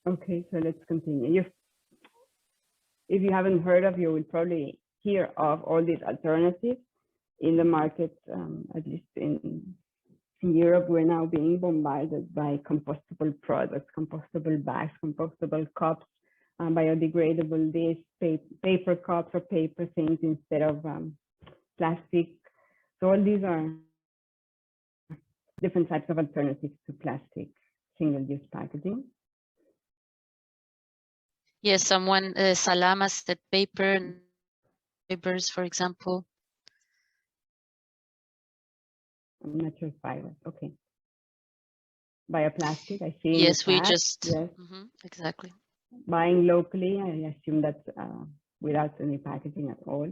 Okay, so let's continue. If you haven't heard of, you will probably hear of all these alternatives in the market. At least in Europe, we're now being bombarded by compostable products, compostable bags, compostable cups, biodegradable this, paper cups or paper things instead of plastic. So all these are different types of alternatives to plastic single-use packaging. Yes, someone, Salama said paper, fibers, for example. Natural fibers, okay. Bioplastic, I see. Yes, we chat. just, yes. Exactly. Buying locally, I assume that's without any packaging at all.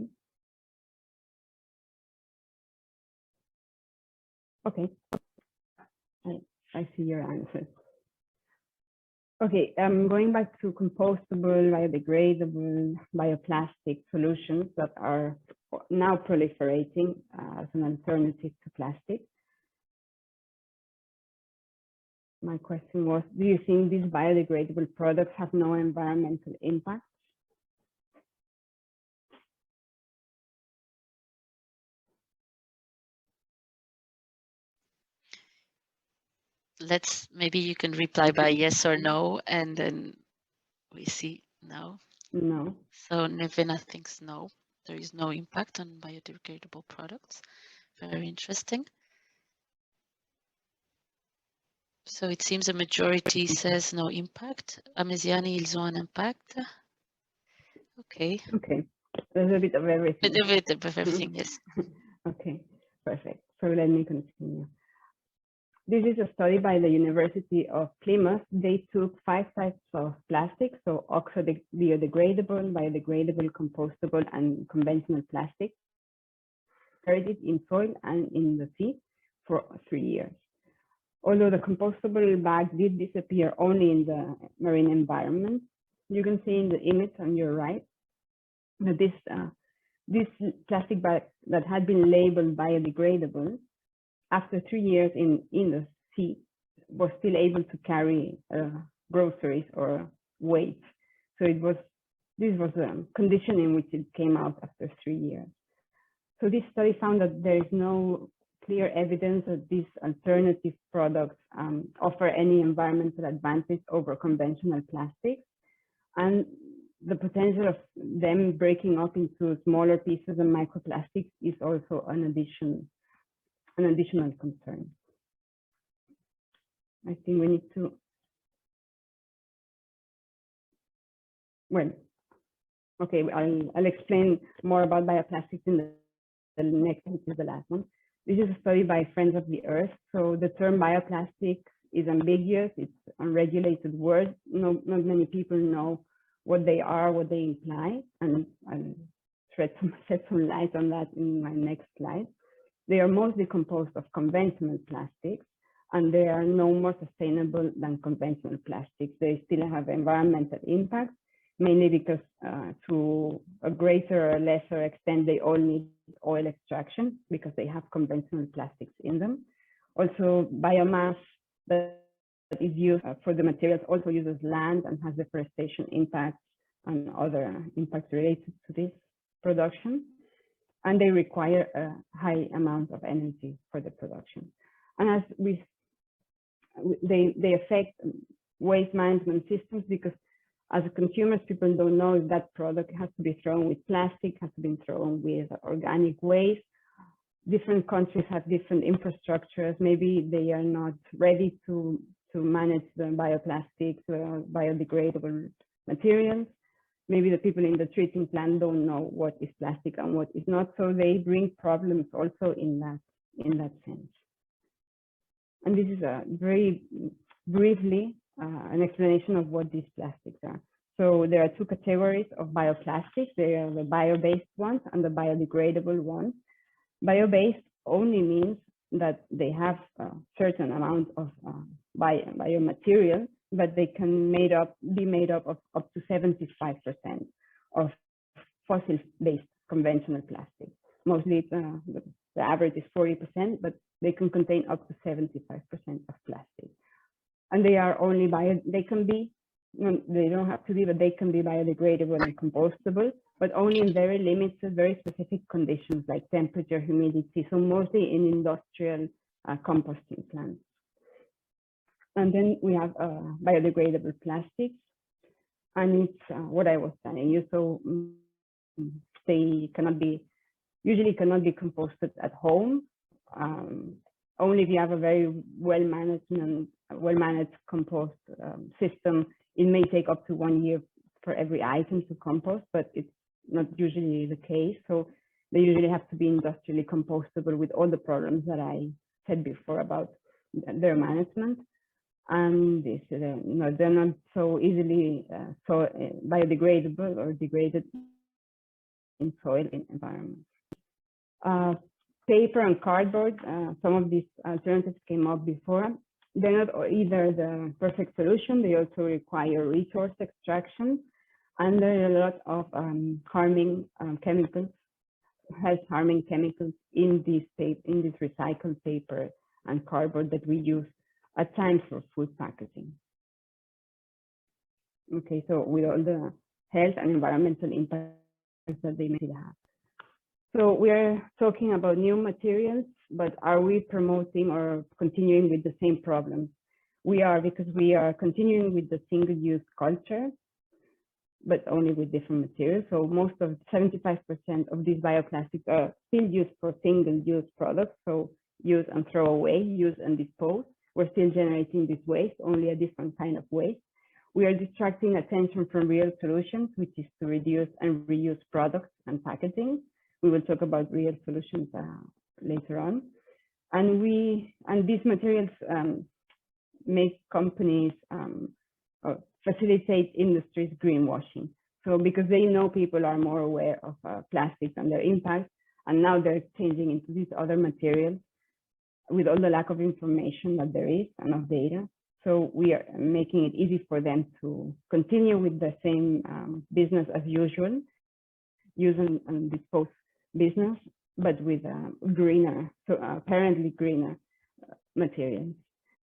Okay, I see your answer. Okay, going back to compostable, biodegradable, bioplastic solutions that are now proliferating as an alternative to plastic. My question was, do you think these biodegradable products have no environmental impact? Maybe you can reply by yes or no, and then we see no. No. So Nevena thinks no, there is no impact on biodegradable products. Very interesting. So it seems a majority says no impact. Amesiani, ils ont un impact. Okay. Okay, there's a bit of everything. A bit of everything, yes. Okay, perfect. So let me continue. This is a study by the University of Plymouth. They took 5 types of plastic, so oxo-biodegradable, biodegradable, compostable, and conventional plastic, buried it in soil and in the sea for 3 years. Although the compostable bags did disappear only in the marine environment, you can see in the image on your right that this plastic bag that had been labeled biodegradable, after 3 years in the sea, was still able to carry groceries or weight. So this was a condition in which it came out after 3 years. So this study found that there is no clear evidence that these alternative products offer any environmental advantage over conventional plastics, and the potential of them breaking up into smaller pieces of microplastics is also an additional concern. I think we need to, well, okay, I'll explain more about bioplastics in the next, which is the last one. This is a study by Friends of the Earth. So the term bioplastics is ambiguous. It's an unregulated word. Not many people know what they are, what they imply, and I'll shed some light on that in my next slide. They are mostly composed of conventional plastics, and they are no more sustainable than conventional plastics. They still have environmental impact, mainly because to a greater or lesser extent, they all need oil extraction because they have conventional plastics in them. Also, biomass that is used for the materials also uses land and has deforestation impacts and other impacts related to this production. And they require a high amount of energy for the production. And as they affect waste management systems because as consumers, people don't know if that product has to be thrown with plastic, has to be thrown with organic waste. Different countries have different infrastructures. Maybe they are not ready to manage the bioplastics, biodegradable materials. Maybe the people in the treating plant don't know what is plastic and what is not. So they bring problems also in that sense. And this is a very briefly an explanation of what these plastics are. So there are 2 categories of bioplastics. There are the bio-based ones and the biodegradable ones. Bio-based only means that they have a certain amount of biomaterial, but they can be made up of up to 75% of fossil-based conventional plastic. Mostly the average is 40%, but they can contain up to 75% of plastic. And they are only they can be no, they don't have to be, but they can be biodegradable and compostable, but only in very limited, very specific conditions like temperature, humidity, so mostly in industrial composting plants. And then we have biodegradable plastics, and it's what I was telling you. So they usually cannot be composted at home. Only if you have a very well-managed compost system, it may take up to 1 year for every item to compost, but it's not usually the case. So they usually have to be industrially compostable with all the problems that I said before about their management. And this, no, they're not so easily biodegradable or degraded in soil environments. Paper and cardboard, some of these alternatives came up before. They're not either the perfect solution. They also require resource extraction, and there are a lot of harming chemicals, health-harming chemicals in this recycled paper and cardboard that we use at times for food packaging. Okay, so with all the health and environmental impacts that they may have. So we are talking about new materials, but are we promoting or continuing with the same problems? We are, because we are continuing with the single-use culture, but only with different materials. So most of 75% of these bioplastics are still used for single-use products. So use and throw away, use and dispose. We're still generating this waste, only a different kind of waste. We are distracting attention from real solutions, which is to reduce and reuse products and packaging. We will talk about real solutions later on. And these materials make companies facilitate industries greenwashing. So because they know people are more aware of plastics and their impact, and now they're changing into these other materials with all the lack of information that there is and of data. So we are making it easy for them to continue with the same business as usual, use and dispose business, but with greener, so apparently greener materials.